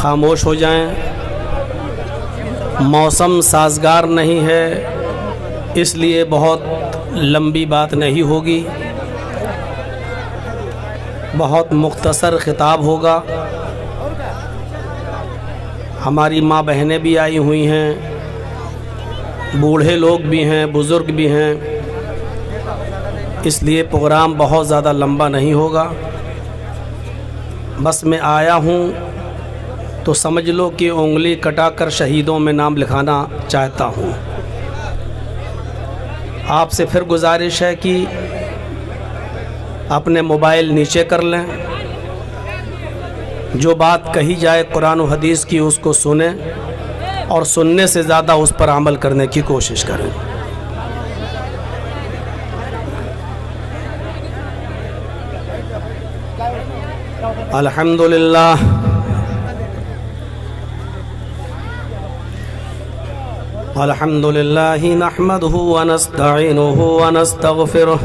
خاموش ہو جائیں. موسم سازگار نہیں ہے، اس لیے بہت لمبی بات نہیں ہوگی، بہت مختصر خطاب ہوگا. ہماری ماں بہنیں بھی آئی ہوئی ہیں، بوڑھے لوگ بھی ہیں، بزرگ بھی ہیں، اس لیے پروگرام بہت زیادہ لمبا نہیں ہوگا. بس میں آیا ہوں تو سمجھ لو کہ انگلی کٹا کر شہیدوں میں نام لکھانا چاہتا ہوں. آپ سے پھر گزارش ہے کہ اپنے موبائل نیچے کر لیں، جو بات کہی جائے قرآن و حدیث کی اس کو سنیں اور سننے سے زیادہ اس پر عمل کرنے کی کوشش کریں. الحمدللہ الحمدللہ نحمدہ ونستعینہ ونستغفرہ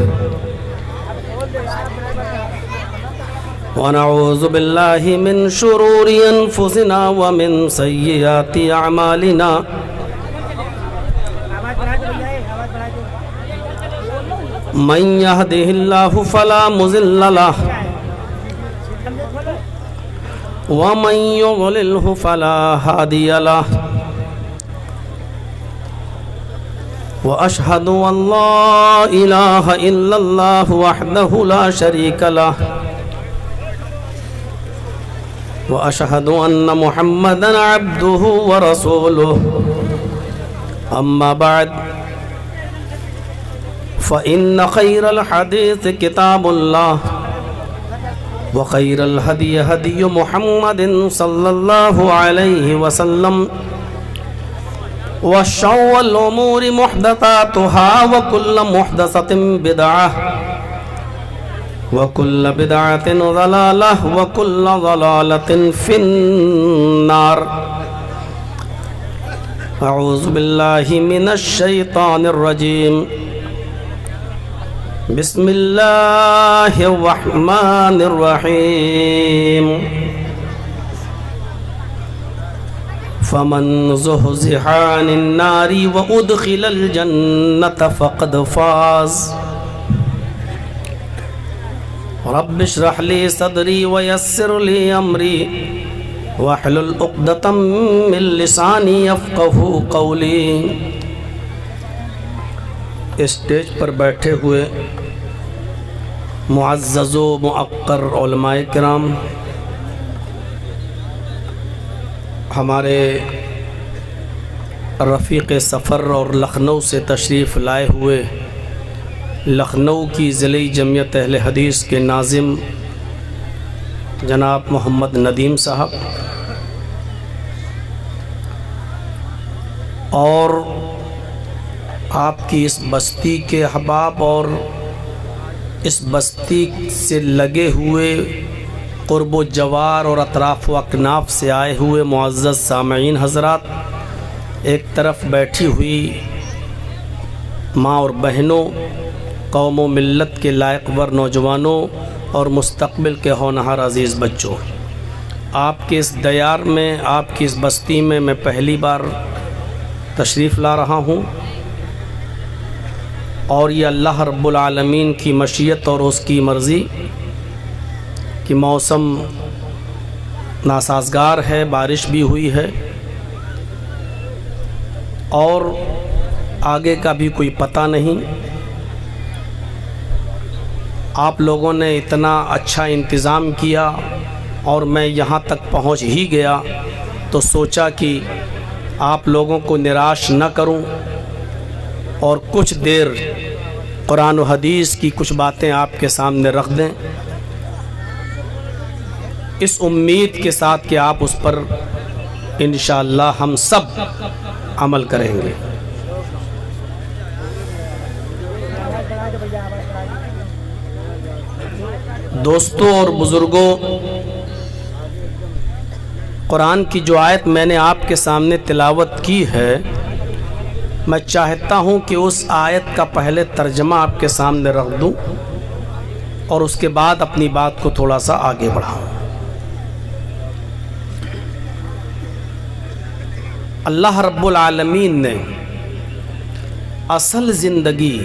ونعوذ باللہ من شرور انفسنا ومن سیئات اعمالنا من یہدہ اللہ فلا مضل لہ ومن یضللہ فلا ہادی لہ واشہد ان لا الہ الا اللہ وحدہ لا شریک لہ واشہد ان محمدا عبدہ ورسولہ اما بعد فإن خير الحديث كتاب الله وخير الهدي هدي محمد صلى الله عليه وسلم وشر الأمور محدثاتها وكل محدثة بدعة وكل بدعة ضلالة وكل ضلالة في النار. أعوذ بالله من الشيطان الرجيم. بسم اللہ الرحمن الرحیم. فمن زحزح عن النار وادخل الجنة فقد فاز. رب اشرح لي صدري ويسر لي امري واحلل عقدة من لساني يفقهوا قولي. اسٹیج پر بیٹھے ہوئے معزز و معقر علماء کرام، ہمارے رفیق سفر اور لکھنؤ سے تشریف لائے ہوئے لکھنؤ کی ضلعی جمعیت اہل حدیث کے ناظم جناب محمد ندیم صاحب، اور آپ کی اس بستی کے احباب اور اس بستی سے لگے ہوئے قرب و جوار اور اطراف و اکناف سے آئے ہوئے معزز سامعین حضرات، ایک طرف بیٹھی ہوئی ماں اور بہنوں، قوم و ملت کے لائق ور نوجوانوں اور مستقبل کے ہونہار عزیز بچوں، آپ کے اس دیار میں، آپ کی اس بستی میں پہلی بار تشریف لا رہا ہوں، اور یہ اللہ رب العالمین کی مشیت اور اس کی مرضی کہ موسم ناسازگار ہے، بارش بھی ہوئی ہے اور آگے کا بھی کوئی پتہ نہیں. آپ لوگوں نے اتنا اچھا انتظام کیا اور میں یہاں تک پہنچ ہی گیا تو سوچا کہ آپ لوگوں کو نراش نہ کروں اور کچھ دیر قرآن و حدیث کی کچھ باتیں آپ کے سامنے رکھ دیں، اس امید کے ساتھ کہ آپ اس پر انشاءاللہ ہم سب عمل کریں گے. دوستوں اور بزرگوں، قرآن کی جو آیت میں نے آپ کے سامنے تلاوت کی ہے، میں چاہتا ہوں کہ اس آیت کا پہلے ترجمہ آپ کے سامنے رکھ دوں اور اس کے بعد اپنی بات کو تھوڑا سا آگے بڑھاؤں. اللہ رب العالمین نے اصل زندگی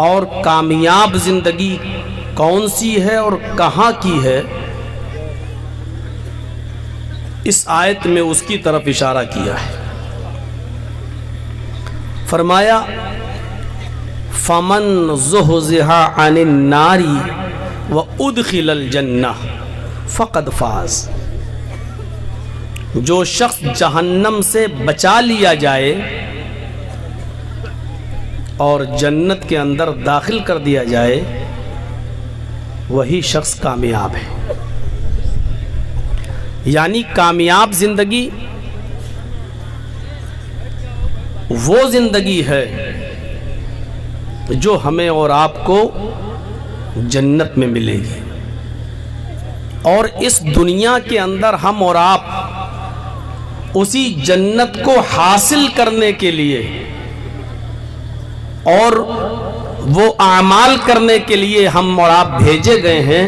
اور کامیاب زندگی کون سی ہے اور کہاں کی ہے، اس آیت میں اس کی طرف اشارہ کیا ہے۔ فرمایا فمن زحزح عن النار وادخل الجنہ فقد فاز، جو شخص جہنم سے بچا لیا جائے اور جنت کے اندر داخل کر دیا جائے وہی شخص کامیاب ہے۔ یعنی کامیاب زندگی وہ زندگی ہے جو ہمیں اور آپ کو جنت میں ملے گی، اور اس دنیا کے اندر ہم اور آپ اسی جنت کو حاصل کرنے کے لیے اور وہ اعمال کرنے کے لیے ہم اور آپ بھیجے گئے ہیں،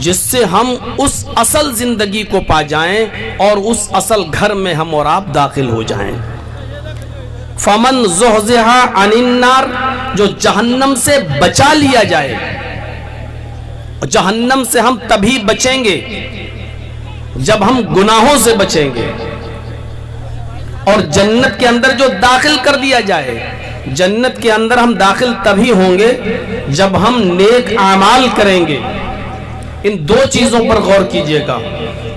جس سے ہم اس اصل زندگی کو پا جائیں اور اس اصل گھر میں ہم اور آپ داخل ہو جائیں۔ فمن زحزح عن النار، جو جہنم سے بچا لیا جائے، جہنم سے ہم تبھی بچیں گے جب ہم گناہوں سے بچیں گے، اور جنت کے اندر جو داخل کر دیا جائے، جنت کے اندر ہم داخل تبھی ہوں گے جب ہم نیک اعمال کریں گے۔ ان دو چیزوں پر غور کیجئے گا۔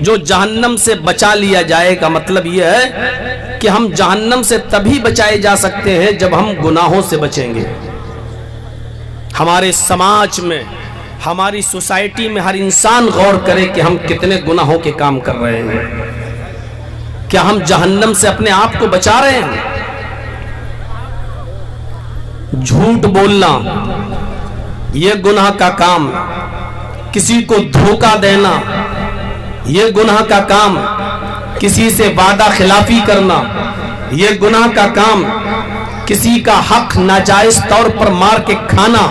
جو جہنم سے بچا لیا جائے کا مطلب یہ ہے کہ ہم جہنم سے تبھی بچائے جا سکتے ہیں جب ہم گناہوں سے بچیں گے۔ ہمارے سماج میں، ہماری سوسائٹی میں ہر انسان غور کرے کہ ہم کتنے گناہوں کے کام کر رہے ہیں۔ کیا ہم جہنم سے اپنے آپ کو بچا رہے ہیں؟ جھوٹ بولنا یہ گناہ کا کام، کسی کو دھوکہ دینا یہ گناہ کا کام، کسی سے وعدہ خلافی کرنا یہ گناہ کا کام، کسی کا حق ناجائز طور پر مار کے کھانا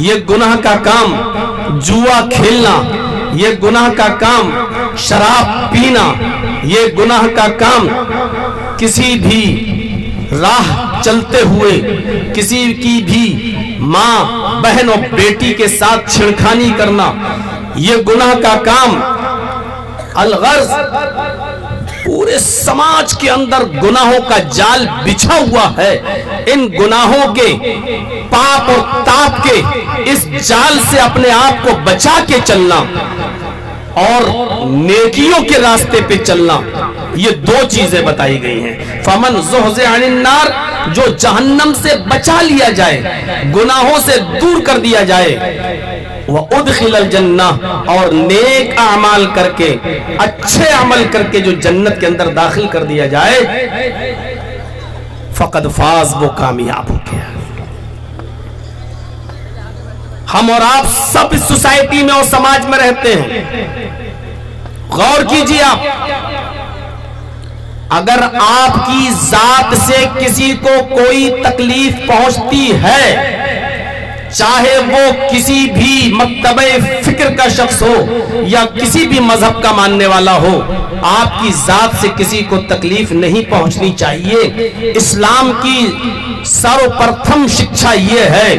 یہ گناہ کا کام، جوا کھیلنا یہ گناہ کا کام، شراب پینا یہ گناہ کا کام، کسی بھی راہ چلتے ہوئے کسی کی بھی ماں بہن اور بیٹی کے ساتھ چھڑکھانی کرنا یہ گناہ کا کام۔ الغرض پورے سماج کے اندر گناہوں کا جال بچھا ہوا ہے۔ ان گناہوں کے پاپ اور تاپ کے اس جال سے اپنے آپ کو بچا کے چلنا اور نیکیوں کے راستے پہ چلنا، یہ دو چیزیں بتائی گئی ہیں۔ فمن زحزح عن النار، جو جہنم سے بچا لیا جائے، گناہوں سے دور کر دیا جائے، وَأُدْخِلَ الْجَنَّةِ، اور نیک اعمال کر کے، اچھے عمل کر کے جو جنت کے اندر داخل کر دیا جائے، فقد فاز، وہ کامیاب ہو گیا۔ ہم اور آپ سب اس سوسائٹی میں اور سماج میں رہتے ہیں۔ غور کیجئے آپ، اگر آپ کی ذات سے کسی کو کوئی تکلیف پہنچتی ہے، چاہے وہ کسی بھی مکتبہ فکر کا شخص ہو یا کسی بھی مذہب کا ماننے والا ہو، آپ کی ذات سے کسی کو تکلیف نہیں پہنچنی چاہیے۔ اسلام کی سرپرتھم شکشا یہ ہے،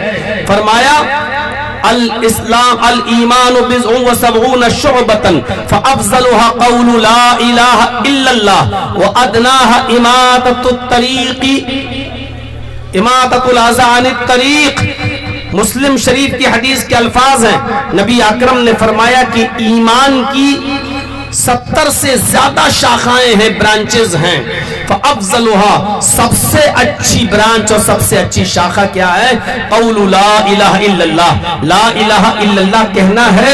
فرمایا الاسلام الایمان بضع وسبعون شعبۃ فافضلها قول لا الہ الا اللہ وادناها اماطۃ الاذى عن الطریق۔ مسلم شریف کی حدیث کے الفاظ ہیں، نبی اکرم نے فرمایا کہ ایمان کی 70 سے زیادہ شاخائیں ہیں، برانچز ہیں۔ فَأَفْضَلُهَا، سب سے اچھی برانچ اور سب سے اچھی شاخہ کیا ہے؟ قول لا الہ الا اللہ، لا الہ الا اللہ کہنا ہے،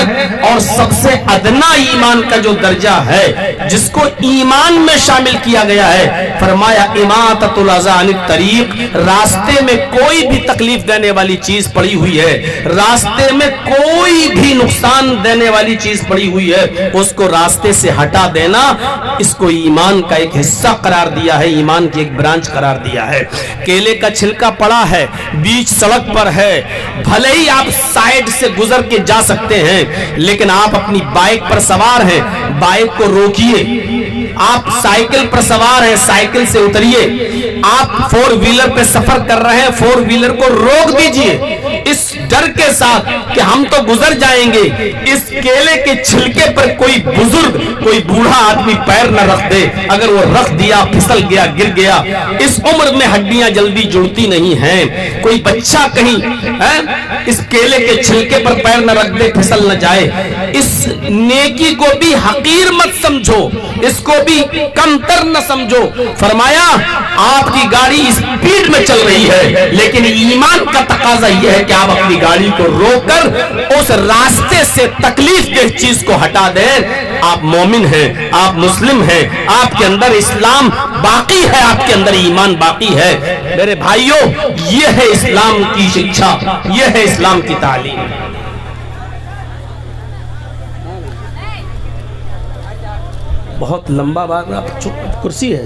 اور سب سے ادنا ایمان کا جو درجہ ہے جس کو ایمان میں شامل کیا گیا ہے، فرمایا اماطۃ الاذى عن الطریق، راستے میں کوئی بھی تکلیف دینے والی چیز پڑی ہوئی ہے، راستے میں کوئی بھی نقصان دینے والی چیز پڑی ہوئی ہے، اس کو راستے سے ہٹا دینا، اس کو ایمان کا ایک حصہ قرار دیا ہے، ایمان کی ایک برانچ قرار دیا ہے۔ کیلے کا چھلکا پڑا ہے، بیچ سڑک پر ہے، بھلے ہی آپ سائیڈ سے گزر کے جا سکتے ہیں، لیکن آپ اپنی بائک پر سوار ہیں، بائک کو روکیے، آپ سائیکل پر سوار ہیں، سائیکل سے اتریے، آپ فور ویلر پہ سفر کر رہے ہیں، فور ویلر کو روک دیجئے اس ڈر کے ساتھ کہ ہم تو گزر جائیں گے، اس کیلے کے چھلکے پر کوئی بزرگ، کوئی بوڑھا آدمی پیر نہ رکھ دے، اگر وہ رکھ دیا پھسل گیا، گر گیا۔ اس عمر میں ہڈیاں جلدی جڑتی نہیں ہیں، کوئی بچہ کہیں اس کیلے کے چھلکے پر پیر نہ رکھ دے، پھسل نہ جائے۔ اس نیکی کو بھی حقیر مت سمجھو، اس کو بھی کمتر نہ سمجھو۔ فرمایا آپ کی گاڑی اسپیڈ میں چل رہی ہے، لیکن ایمان کا تقاضا یہ ہے کہ آپ اپنی گاڑی کو روک کر اس راستے سے تکلیف دہ چیز کو ہٹا دیں۔ آپ مومن ہیں، آپ مسلم ہیں، آپ کے اندر اسلام باقی ہے، آپ کے اندر ایمان باقی ہے۔ میرے بھائیوں، یہ ہے اسلام کی شکشا، یہ ہے اسلام کی تعلیم۔ بہت لمبا بات، آپ کرسی ہے،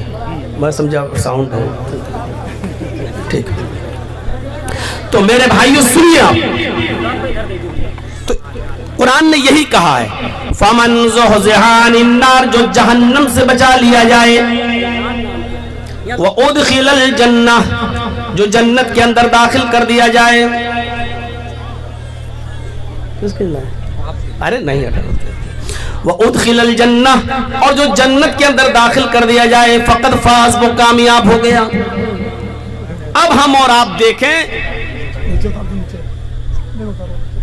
میں سمجھا ساؤنڈ ہے، ٹھیک۔ تو میرے بھائیوں سنیے آپ، تو قرآن نے یہی کہا ہے فَمَنْ زُحْزِحَ عَنِ النَّارِ، جو جہنم سے بچا لیا جائے، وَأُدْخِلَ الْجَنَّةِ، جو جنت کے اندر داخل کر دیا جائے۔ ارے نہیں ہٹا، وَأُدْخِلَ الْجَنَّةِ، اور جو جنت کے اندر داخل کر دیا جائے، فَقَدْ فَازَ، وہ کامیاب ہو گیا۔ اب ہم اور آپ دیکھیں،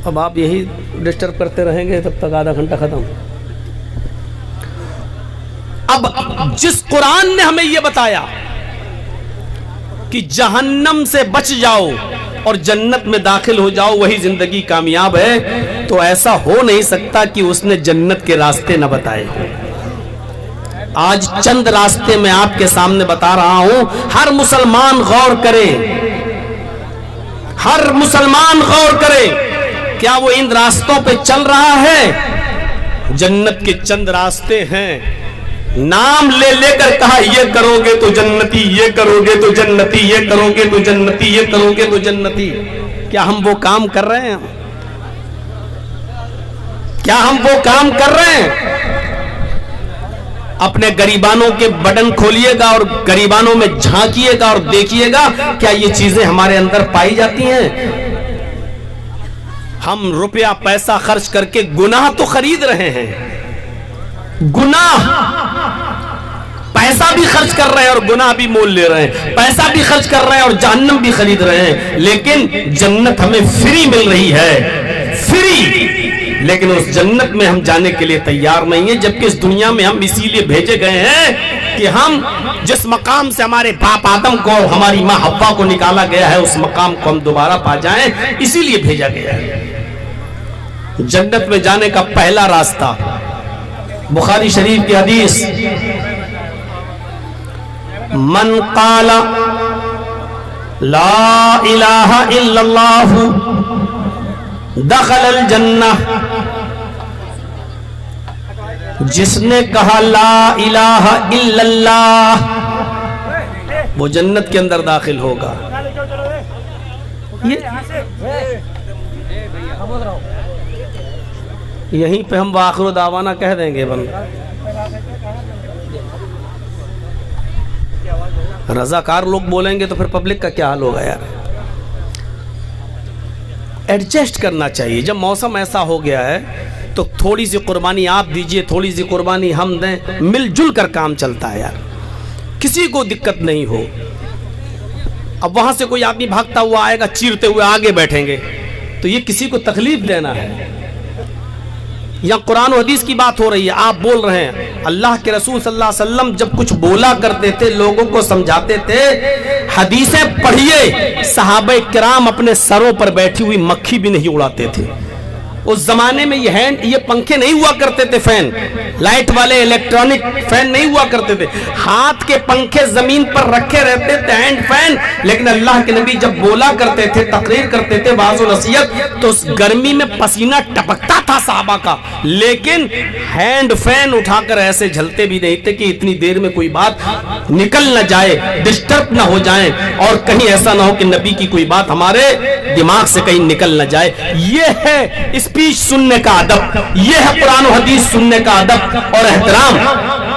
اب آپ یہی ڈسٹرب کرتے رہیں گے تب تک آدھا گھنٹہ ختم۔ اب جس قرآن نے ہمیں یہ بتایا کہ جہنم سے بچ جاؤ اور جنت میں داخل ہو جاؤ، وہی زندگی کامیاب ہے، تو ایسا ہو نہیں سکتا کہ اس نے جنت کے راستے نہ بتائے۔ آج چند راستے میں آپ کے سامنے بتا رہا ہوں، ہر مسلمان غور کرے، ہر مسلمان غور کرے، کیا وہ ان راستوں پہ چل رہا ہے؟ جنت کے چند راستے ہیں، نام لے لے کر کہا یہ کرو گے تو جنتی، یہ کرو گے تو جنتی، یہ کرو گے تو جنتی، یہ کرو گے تو جنتی۔ کیا ہم وہ کام کر رہے ہیں؟ کیا ہم وہ کام کر رہے ہیں؟ اپنے گریبانوں کے بٹن کھولیے گا اور گریبانوں میں جھانکیے گا اور دیکھیے گا کیا یہ چیزیں ہمارے اندر پائی جاتی ہیں؟ ہم روپیہ پیسہ خرچ کر کے گناہ تو خرید رہے ہیں، گناہ، پیسہ بھی خرچ کر رہے ہیں اور گناہ بھی مول لے رہے ہیں، پیسہ بھی خرچ کر رہے ہیں اور جہنم بھی خرید رہے ہیں، لیکن جنت ہمیں فری مل رہی ہے، فری۔ لیکن اس جنت میں ہم جانے کے لیے تیار نہیں ہیں، جبکہ اس دنیا میں ہم اسی لیے بھیجے گئے ہیں کہ ہم جس مقام سے ہمارے باپ آدم کو اور ہماری ماں حوا کو نکالا گیا ہے، اس مقام کو ہم دوبارہ پا جائیں، اسی لیے بھیجا گیا ہے۔ جنت میں جانے کا پہلا راستہ، بخاری شریف کی حدیث، من قال لا الہ الا اللہ دخل الجنہ، جس نے کہا لا الہ الا اللہ وہ جنت کے اندر داخل ہوگا۔ یہیں پہ ہم وآخر دعوانا کہہ دیں گے بند۔ رضاکار لوگ بولیں گے تو پھر پبلک کا کیا حال ہوگا یار؟ ایڈجسٹ کرنا چاہیے۔ جب موسم ایسا ہو گیا ہے تو تھوڑی سی قربانی آپ دیجئے، تھوڑی سی قربانی ہم دیں، مل جل کر کام چلتا ہے یار، کسی کو دقت نہیں ہو۔ اب وہاں سے کوئی آدمی بھاگتا ہوا آئے گا، چیرتے ہوئے آگے بیٹھیں گے، تو یہ کسی کو تکلیف دینا ہے۔ یا قرآن و حدیث کی بات ہو رہی ہے، آپ بول رہے ہیں، اللہ کے رسول صلی اللہ علیہ وسلم جب کچھ بولا کرتے تھے، لوگوں کو سمجھاتے تھے، حدیثیں پڑھیے، صحابہ کرام اپنے سروں پر بیٹھی ہوئی مکھی بھی نہیں اڑاتے تھے۔ اس زمانے میں یہ پنکھے نہیں ہوا کرتے تھے، فین، لائٹ والے الیکٹرانک فین نہیں ہوا کرتے تھے، ہاتھ کے پنکھے زمین پر رکھے رہتے تھے، ہینڈ فین۔ لیکن اللہ کے نبی جب بولا کرتے تھے، تقریر کرتے تھے، واعظ و نصیحت، تو اس گرمی میں پسینہ ٹپکتا تھا صحابہ کا، لیکن ہینڈ فین اٹھا کر ایسے جھلتے بھی نہیں تھے کہ اتنی دیر میں کوئی بات نکل نہ جائے، ڈسٹرب نہ ہو جائیں، اور کہیں ایسا نہ ہو کہ نبی کی کوئی بات ہمارے دماغ سے کہیں نکل نہ جائے۔ یہ ہے اسپیچ سننے کا ادب، یہ ہے قرآن و حدیث سننے کا ادب اور احترام۔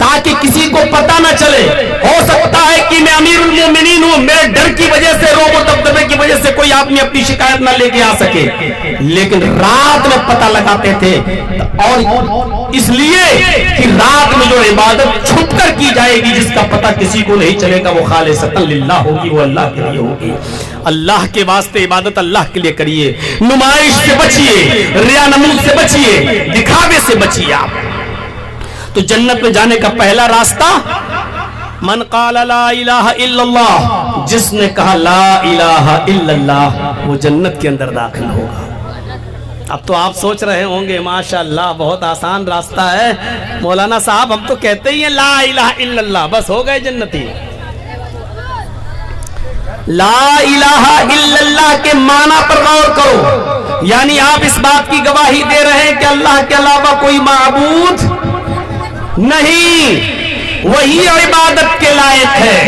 تاکہ کسی کو پتہ نہ چلے. ہو سکتا ہے کہ میں امیر المومنین ہوں, میرے ڈر کی وجہ سے, روب و دبدبے کی وجہ سے کوئی آدمی اپنی شکایت نہ لے کے آ سکے, لیکن رات میں پتہ لگاتے تھے. اور اس لیے کہ رات میں جو عبادت چھپ کر کی جائے گی, جس کا پتہ کسی کو نہیں چلے گا, وہ خالصتاً للہ ہوگی, وہ اللہ کے لیے ہوگی. اللہ کے واسطے عبادت اللہ کے لیے کریے. نمائش سے بچیے, ریا نمود سے بچیے, دکھاوے سے بچیے. آپ تو جنت میں جانے کا پہلا راستہ, من قال لا الہ الا اللہ, جس نے کہا لا الہ الا اللہ, وہ جنت کے اندر داخل ہوگا. اب تو آپ سوچ رہے ہوں گے ماشاءاللہ بہت آسان راستہ ہے مولانا صاحب, ہم تو کہتے ہی ہیں لا الہ الا اللہ, بس ہو گئے جنتی. لا الہ الا اللہ کے معنی پر غور کرو. یعنی آپ اس بات کی گواہی دے رہے ہیں کہ اللہ کے علاوہ کوئی معبود نہیں, وہی عبادت کے لائق ہے,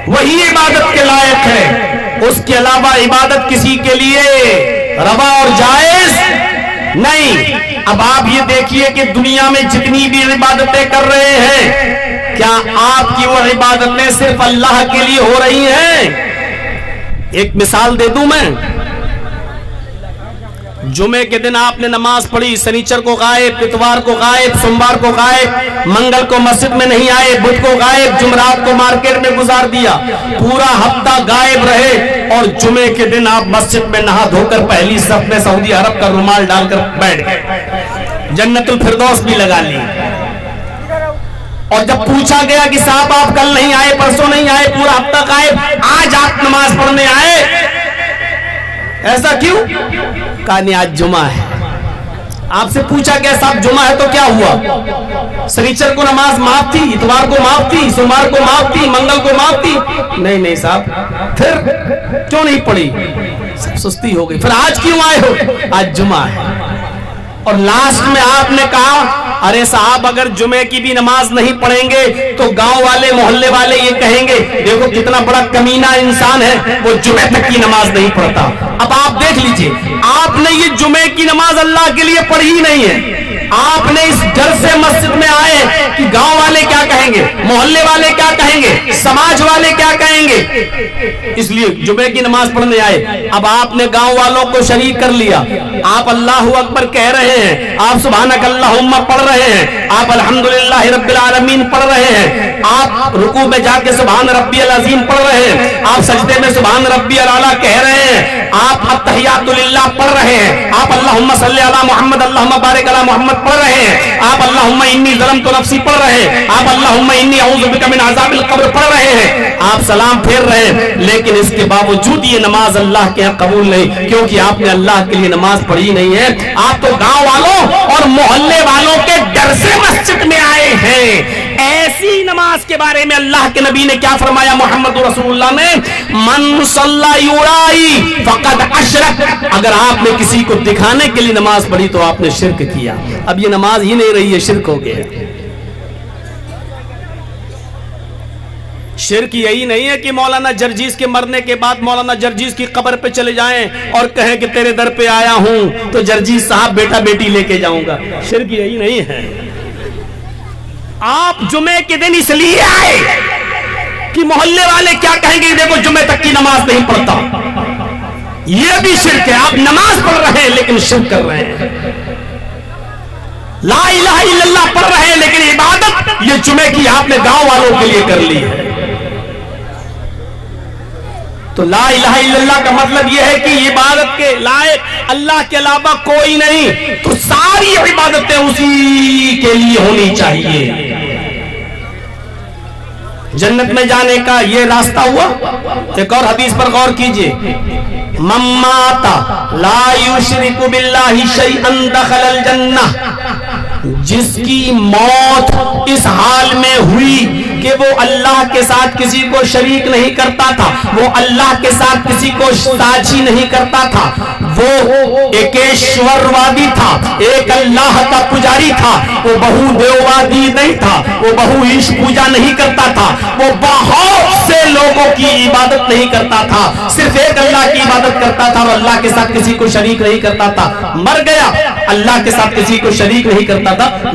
وہی عبادت کے لائق ہے. اس کے علاوہ عبادت کسی کے لیے روا اور جائز نہیں. اب آپ یہ دیکھیے کہ دنیا میں جتنی بھی عبادتیں کر رہے ہیں, کیا آپ کی وہ عبادتیں صرف اللہ کے لیے ہو رہی ہیں؟ ایک مثال دے دوں میں. جمعے کے دن آپ نے نماز پڑھی, سنیچر کو غائب, اتوار کو غائب, سوموار کو غائب, منگل کو مسجد میں نہیں آئے, بدھ کو غائب, جمعرات کو مارکیٹ میں گزار دیا, پورا ہفتہ غائب رہے, اور جمعے کے دن آپ مسجد میں نہا دھو کر پہلی صف میں سعودی عرب کا رومال ڈال کر بیٹھ گئے, جنت الفردوس بھی لگا لی. اور جب پوچھا گیا کہ صاحب آپ کل نہیں آئے, پرسوں نہیں آئے, پورا ہفتہ غائب, آج آپ نماز پڑھنے آئے, ایسا کیوں؟ کہا نہیں آج جمعہ ہے. آپ سے پوچھا گیا صاحب جمعہ ہے تو کیا ہوا؟ سنیچر کو نماز معاف تھی, اتوار کو معاف تھی, سوموار کو معاف تھی, منگل کو معاف تھی. نہیں صاحب, پھر کیوں نہیں پڑھی؟ سب سستی ہو گئی. پھر آج کیوں آئے ہو؟ آج جمعہ ہے. اور لاسٹ میں آپ نے کہا ارے صاحب اگر جمعے کی بھی نماز نہیں پڑھیں گے تو گاؤں والے, محلے والے یہ کہیں گے دیکھو کتنا بڑا کمینہ انسان ہے, وہ جمعے تک کی نماز نہیں پڑھتا. اب آپ دیکھ لیجئے, آپ نے یہ جمعے کی نماز اللہ کے لیے پڑھی ہی نہیں ہے, آپ نے اس ڈر سے مسجد میں آئے کہ گاؤں والے کیا کہیں گے, محلے والے کیا کہیں گے, سماج والے کیا کہیں گے, اس لیے جمعے کی نماز پڑھنے آئے. اب آپ نے گاؤں والوں کو شریک کر لیا, آپ اللہ اکبر کہہ رہے ہیں, آپ سبحانک اللہم پڑھ رہے ہیں, آپ الحمدللہ رب العالمین پڑھ رہے ہیں, آپ رکوع میں جا کے سبحان ربی العظیم پڑھ رہے ہیں, آپ سجدے میں سبحان ربی الاعلیٰ کہہ رہے ہیں, آپ التحیات للہ پڑھ رہے ہیں, آپ اللہم صلی علی محمد اللہم بارک علی محمد پڑھ رہے ہیں, آپ اللہم انی ظلمت نفسی پڑھ رہے ہیں, آپ اللہم انی اعوذ بک من عذاب القبر پڑھ رہے ہیں, آپ سلام پھیر رہے ہیں, لیکن اس کے باوجود یہ نماز اللہ کے یہاں قبول نہیں, کیونکہ آپ نے اللہ کے لیے نماز پڑھی نہیں ہے. آپ تو گاؤں والوں اور محلے والوں کے ڈر سے مسجد میں آئے ہیں. ایسی نماز کے بارے میں اللہ کے نبی نے کیا فرمایا محمد رسول اللہ نے, من صلی یرائی فقد اشرک, اگر آپ نے کسی کو دکھانے کے لیے نماز پڑھی تو آپ نے شرک کیا. اب یہ نماز ہی نہیں رہی ہے, شرک ہو گیا. شرک یہی نہیں ہے کہ مولانا جرجیز کے مرنے کے بعد مولانا جرجیز کی قبر پہ چلے جائیں اور کہیں کہ تیرے در پہ آیا ہوں تو جرجیز صاحب بیٹا بیٹی لے کے جاؤں گا. شرک یہی نہیں ہے. آپ جمعے کے دن اس لیے آئے کہ محلے والے کیا کہیں گے, دیکھو جمعے تک کی نماز نہیں پڑھتا, یہ بھی شرک ہے. آپ نماز پڑھ رہے ہیں لیکن شرک کر رہے ہیں. لا الہ الا اللہ پڑھ رہے ہیں لیکن عبادت یہ جمعے کی آپ نے گاؤں والوں کے لیے کر لی ہے. تو لا الہ الا اللہ کا مطلب یہ ہے کہ عبادت کے لائق اللہ کے علاوہ کوئی نہیں, تو ساری عبادتیں اسی کے لیے ہونی چاہیے. جنت میں جانے کا یہ راستہ ہوا. ایک اور حدیث پر غور کیجئے, من مات لا یشرک باللہ شیئا دخل الجنہ, جس کی موت اس حال میں ہوئی کہ وہ اللہ کے ساتھ کسی کو شریک نہیں کرتا تھا, وہ اللہ کے ساتھ کسی کو ساجی نہیں کرتا تھا, وہ ایکیشور وادی تھا, ایک اللہ کا پجاری تھا, وہ بہو دیووادی نہیں تھا, وہ بہو ایش پوجا نہیں کرتا تھا, وہ بہت سے لوگوں کی عبادت نہیں کرتا تھا, صرف ایک اللہ کی عبادت کرتا تھا اور اللہ کے ساتھ کسی کو شریک نہیں کرتا تھا. مر گیا, اللہ کے ساتھ کسی کو شریک نہیں کرتا تھا,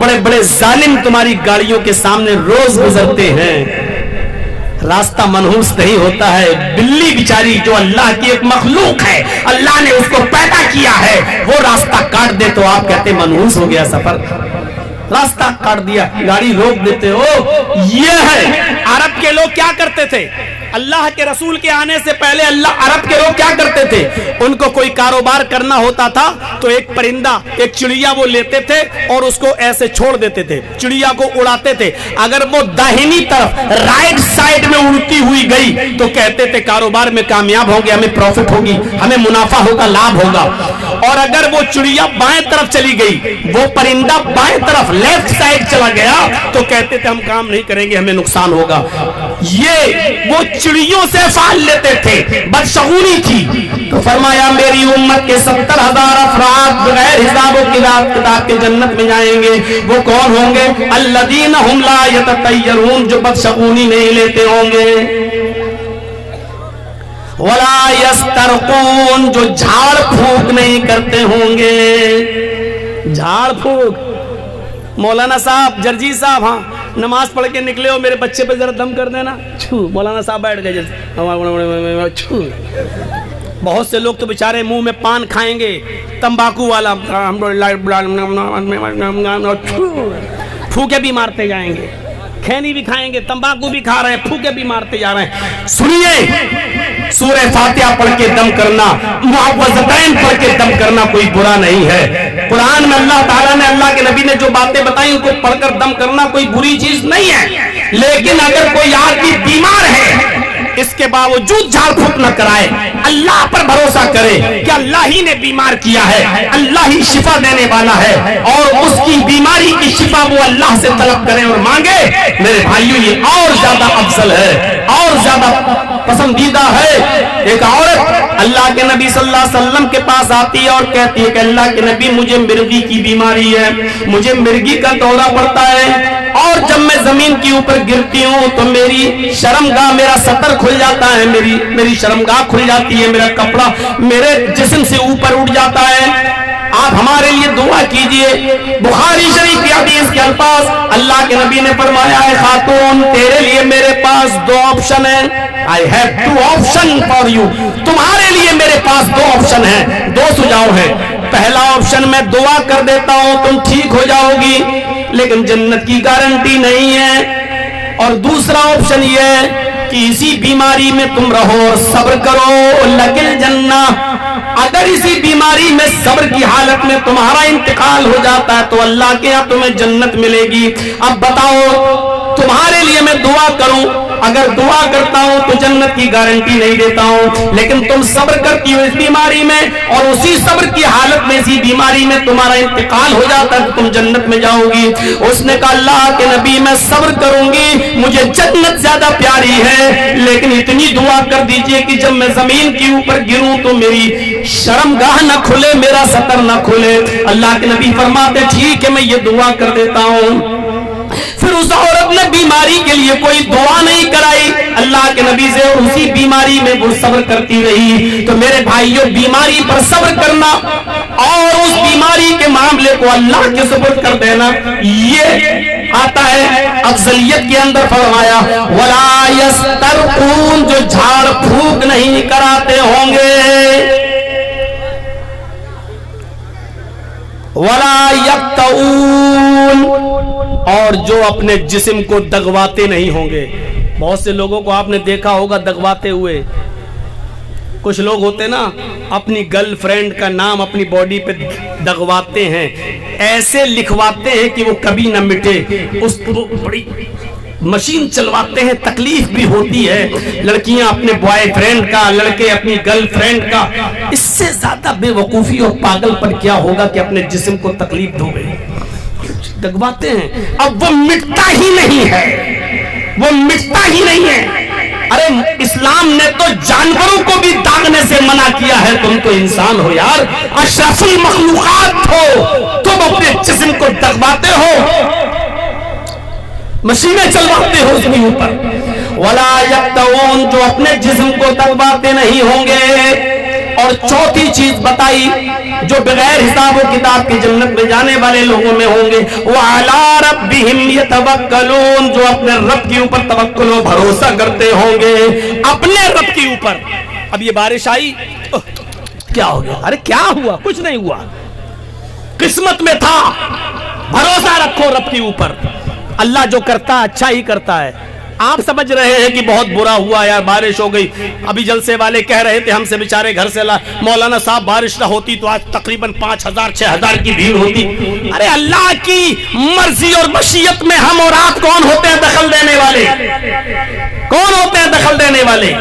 بڑے بڑے ظالم تمہاری گاڑیوں کے سامنے روز گزرتے ہیں، راستہ منحوس نہیں ہوتا ہے۔ بلی بیچاری جو اللہ کی ایک مخلوق ہے، اللہ نے اس کو پیدا کیا ہے، وہ راستہ کاٹ دے تو آپ کہتے منحوس ہو گیا سفر، راستہ کاٹ دیا، گاڑی روک دیتے ہو۔ یہ ہے عرب کے لوگ کیا کرتے تھے، اللہ کے رسول کے آنے سے پہلے عرب کے لوگ کیا کرتے تھے، ان کو کوئی کاروبار کرنا ہوتا تھا تو ایک پرندہ، ایک چڑیا وہ لیتے تھے اور اس کو ایسے چھوڑ دیتے تھے، چڑیا کو اڑاتے تھے، اگر وہ داہنی طرف رائٹ سائڈ میں اڑتی ہوئی گئی تو کہتے تھے کاروبار میں کامیاب ہوں گے، ہمیں پروفٹ ہوگی، ہمیں منافع ہوگا، لابھ ہوگا۔ اور اگر وہ چڑیا بائیں طرف چلی گئی، وہ پرندہ بائیں طرف لیفٹ سائڈ چلا گیا تو کہتے تھے ہم کام نہیں کریں گے، ہمیں نقصان ہوگا۔ یہ وہ چڑیوں سے فال لیتے تھے، بدشگونی تھی۔ تو فرمایا میری امت کے 70,000 افراد بغیر حساب و کتاب کے جنت میں جائیں گے، وہ کون ہوں گے؟ الذین ہم لا یتطیرون، جو بدشگونی نہیں لیتے ہوں گے، ولا یسترقون، جو جھاڑ پھونک نہیں کرتے ہوں گے۔ جھاڑ پھونک، مولانا صاحب، جرجی صاحب، ہاں نماز پڑھ کے نکلے ہو، میرے بچے پہ ذرا دم کر دینا، چھو، مولانا صاحب بیٹھ گئے جیسے چھو۔ بہت سے لوگ تو بیچارے منہ میں پان کھائیں گے، تمباکو والا، پھوکے بھی مارتے جائیں گے، کھینی بھی کھائیں گے، تمباکو بھی کھا رہے ہیں، پھوکے بھی مارتے جا رہے ہیں۔ سنیے، سورہ فاتحہ پڑھ کے دم کرنا، معوذتین پڑھ کے دم کرنا کوئی برا نہیں ہے۔ قرآن میں اللہ تعالیٰ نے، اللہ کے نبی نے جو باتیں بتائیں ان کو پڑھ کر دم کرنا کوئی بری چیز نہیں ہے، لیکن اگر کوئی آدمی بیمار ہے اس کے باوجود جھاڑ پھونک نہ کرائے، اللہ پر بھروسہ کرے کہ اللہ ہی نے بیمار کیا ہے، اللہ ہی شفا دینے والا ہے، اور اس کی بیماری کی شفا وہ اللہ سے طلب کرے اور مانگے، میرے بھائیو یہ اور زیادہ افضل ہے، اور زیادہ پسندیدہ ہے۔ ایک عورت اللہ کے نبی صلی اللہ علیہ وسلم کے پاس آتی ہے اور کہتی ہے کہ اللہ کے نبی مجھے مرگی کی بیماری ہے، مجھے مرگی کا دورہ پڑتا ہے، اور جب میں زمین کے اوپر گرتی ہوں تو میری شرمگاہ، میرا سطر کھل جاتا ہے، میری شرمگاہ کھل جاتی ہے، میرا کپڑا میرے جسم سے اوپر اٹھ جاتا ہے، آپ ہمارے لیے دعا کیجئے۔ بخاری شریف کی حدیث کے الفاظ، اللہ کے نبی نے فرمایا ہے خاتون تیرے لیے میرے پاس دو آپشن ہیں، I have two option for you، تمہارے لیے میرے پاس دو آپشن ہیں، دو سجاؤ ہیں۔ پہلا آپشن میں دعا کر دیتا ہوں تم ٹھیک ہو جاؤ گی، لیکن جنت کی گارنٹی نہیں ہے، اور دوسرا آپشن یہ ہے کہ اسی بیماری میں تم رہو اور صبر کرو، لکل جنہ، اگر اسی بیماری میں صبر کی حالت میں تمہارا انتقال ہو جاتا ہے تو اللہ کے یہاں تمہیں جنت ملے گی۔ اب بتاؤ تمہارے لیے میں دعا کروں، اگر دعا کرتا ہوں تو جنت کی گارنٹی نہیں دیتا ہوں، لیکن تم صبر کرتی ہو اس بیماری میں، اور اسی صبر کی حالت میں اسی بیماری میں تمہارا انتقال ہو جاتا ہے تو تم جنت میں جاؤ گی۔ اس نے کہا اللہ کے نبی میں صبر کروں گی، مجھے جنت زیادہ پیاری ہے، لیکن اتنی دعا کر دیجئے کہ جب میں زمین کے اوپر گروں تو میری شرمگاہ نہ کھلے، میرا سطر نہ کھلے۔ اللہ کے نبی فرماتے ٹھیک ہے میں یہ دعا کر دیتا ہوں۔ پھر اس عورت نے بیماری کے لیے کوئی دعا نہیں کرائی اللہ کے نبی سے، اور اسی بیماری میں وہ صبر کرتی رہی۔ تو میرے بھائیوں، بیماری پر صبر کرنا اور اس بیماری کے معاملے کو اللہ کے سپرد کر دینا، یہ آتا ہے افضلیت کے اندر۔ فرمایا وَلَا يَسْتَرْقُونَ، جو جھاڑ پھونک نہیں کراتے ہوں گے، وَلَا يَقْتَعُونَ، اور جو اپنے جسم کو دغواتے نہیں ہوں گے۔ بہت سے لوگوں کو آپ نے دیکھا ہوگا دغواتے ہوئے، کچھ لوگ ہوتے نا اپنی گرل فرینڈ کا نام اپنی باڈی پہ دغواتے ہیں، ایسے لکھواتے ہیں کہ وہ کبھی نہ مٹے، اس کو بڑی مشین چلواتے ہیں، تکلیف بھی ہوتی ہے۔ لڑکیاں اپنے بوائے فرینڈ کا، لڑکے اپنی گرل فرینڈ کا، اس سے زیادہ بے وقوفی اور پاگل پر کیا ہوگا کہ اپنے جسم کو تکلیف دو گے، دغواتے ہیں۔ اب وہ مٹتا ہی نہیں ہے، وہ مٹتا ہی نہیں ہے۔ ارے اسلام نے تو جانوروں کو بھی داغنے سے منع کیا ہے، تم تو انسان ہو یار، اشرف المخلوقات ہو، تم اپنے جسم کو دغواتے ہو، مشینیں چلواتے ہو اس کے اوپر۔ وَلَا يَقْتَعُونَ، جو اپنے جسم کو دغواتے نہیں ہوں گے، اور چوتھی چیز بتائی جو بغیر حساب و کتاب کی جنت میں جانے والے لوگوں میں ہوں گے، وَعَلَىٰ رَبِّهِمْ يَتَوَكَّلُونَ، جو اپنے رب کے اوپر توکل و بھروسہ کرتے ہوں گے، اپنے رب کے اوپر۔ اب یہ بارش آئی، کیا ہو گیا؟ ارے کیا ہوا؟ کچھ نہیں ہوا، قسمت میں تھا۔ بھروسہ رکھو رب کے اوپر، اللہ جو کرتا ہے اچھا ہی کرتا ہے۔ آپ سمجھ رہے ہیں کہ بہت برا ہوا یار، بارش ہو گئی۔ ابھی جلسے والے کہہ رہے تھے ہم سے بیچارے گھر سے، مولانا صاحب بارش نہ ہوتی تو آج تقریباً 5000 6000 کی بھیڑ ہوتی۔ ارے اللہ کی مرضی اور مشیت میں ہم اور آپ کون ہوتے ہیں دخل دینے والے؟ کون ہوتے ہیں دخل دینے والے؟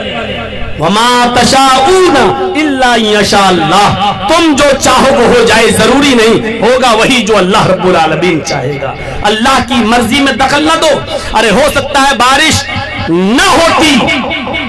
وَمَا تَشَاءُونَ إِلَّا يَشَاءَ اللَّهُ، تم جو چاہو وہ ہو جائے، ضروری نہیں ہوگا وہی جو اللہ رب العالمین چاہے گا۔ اللہ کی مرضی میں دخل نہ دو۔ ارے ہو سکتا ہے بارش نہ ہوتی،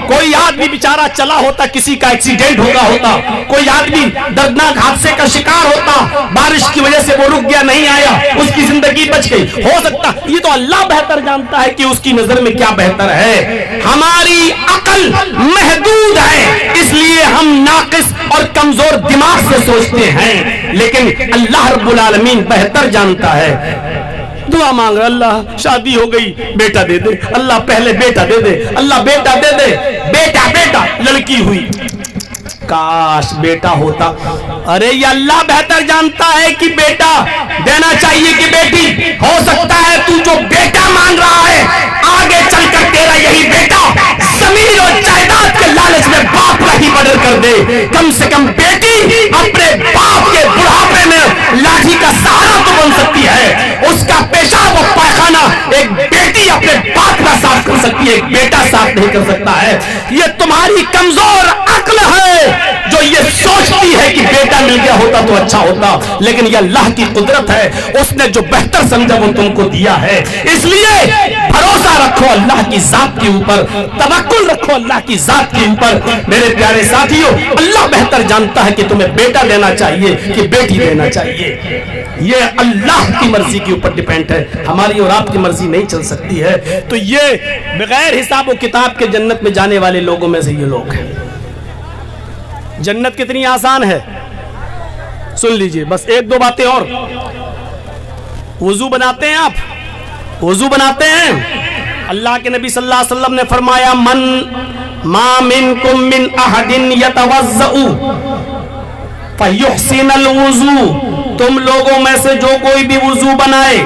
کوئی آدمی بیچارہ چلا ہوتا، کسی کا ایکسیڈنٹ ہوتا، کوئی آدمی دردناک حادثے کا شکار ہوتا، بارش کی وجہ سے وہ رک گیا، نہیں آیا، اس کی زندگی بچ گئی۔ ہو سکتا، یہ تو اللہ بہتر جانتا ہے کہ اس کی نظر میں کیا بہتر ہے۔ ہماری عقل محدود ہے، اس لیے ہم ناقص اور کمزور دماغ سے سوچتے ہیں، لیکن اللہ رب العالمین بہتر جانتا ہے۔ دعا مانگ رہا، اللہ شادی ہو گئی، بیٹا دے دے، اللہ پہلے بیٹا دے دے، اللہ بیٹا دے دے، بیٹا لڑکی ہوئی، کاش بیٹا ہوتا۔ ارے یہ اللہ بہتر جانتا ہے کہ بیٹا دینا چاہیے کہ بیٹی۔ ہو سکتا ہے تو جو بیٹا مانگ رہا ہے آگے چل کر تیرا یہی بیٹا زمین اور جائیداد کے لالچ میں باپ کا ہی مرڈر کر دے۔ کم سے کم بیٹی اپنے باپ کے بڑھاپے میں لاٹھی کا سہارا تو بن سکتی ہے، اس کا پیشاب و پائخانہ ایک بیٹی اپنے باپ کا صاف کر سکتی ہے، ایک بیٹا صاف نہیں کر سکتا ہے۔ یہ تمہاری کمزور عقل ہے جو یہ سوچتی ہے کہ بیٹا مل گیا ہوتا تو اچھا ہوتا، لیکن یہ اللہ کی قدرت ہے، اس نے جو بہتر سمجھا وہ تم کو دیا ہے۔ اس لیے بھروسہ رکھو اللہ کی ذات کے اوپر، توکل رکھو اللہ کی ذات کے اوپر۔ میرے پیارے ساتھیوں، اللہ بہتر جانتا ہے کہ تمہیں بیٹا دینا چاہیے کہ بیٹی دینا چاہیے، یہ اللہ کی مرضی کے اوپر ڈیپینڈ ہے، ہماری اور آپ کی مرضی نہیں چل سکتی ہے۔ تو یہ بغیر حساب و کتاب کے جنت میں جانے والے لوگوں میں سے یہ لوگ ہیں۔ جنت کتنی آسان ہے سن لیجئے، بس ایک دو باتیں اور۔ وضو بناتے ہیں آپ؟ وضو بناتے ہیں؟ اللہ کے نبی صلی اللہ علیہ وسلم نے فرمایا ما منکم من احد یتوضأ فیحسن الوضو، تم لوگوں میں سے جو کوئی بھی وضو بنائے